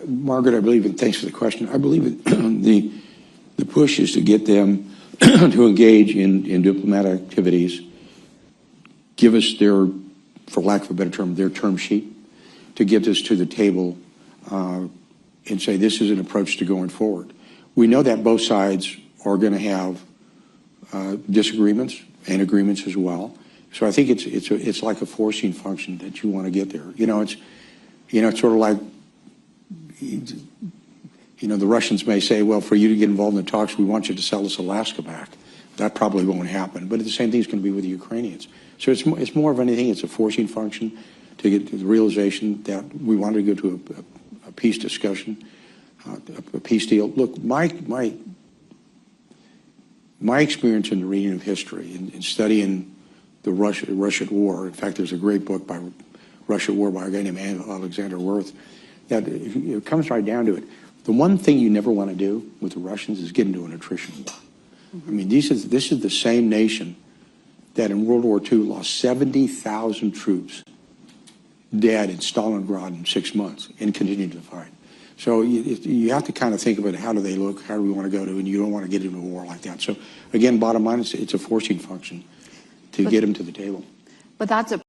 Margaret, I believe, and thanks for the question, I believe the push is to get them to engage in diplomatic activities, give us their, for lack of a better term, their term sheet, to get this to the table and say this is an approach to going forward. We know that both sides are going to have disagreements and agreements as well. So I think it's like a forcing function that you want to get there. It's sort of like, the Russians may say, well, for you to get involved in the talks, we want you to sell us Alaska back. That probably won't happen. But the same thing is going to be with the Ukrainians. So it's more of anything. It's a forcing function to get to the realization that we want to go to a peace discussion, a peace deal. Look, my experience in the reading of history and studying the Russian War. In fact, there's a great book by Russian War by a guy named Alexander Wirth. That it comes right down to it. The one thing you never want to do with the Russians is get into an attrition war. I mean, this is the same nation that in World War II lost 70,000 troops dead in Stalingrad in 6 months and continued to fight. So you have to kind of think about how do they look, how do we want to go to, and you don't want to get into a war like that. So again, bottom line, it's a forcing function to get them to the table. But that's a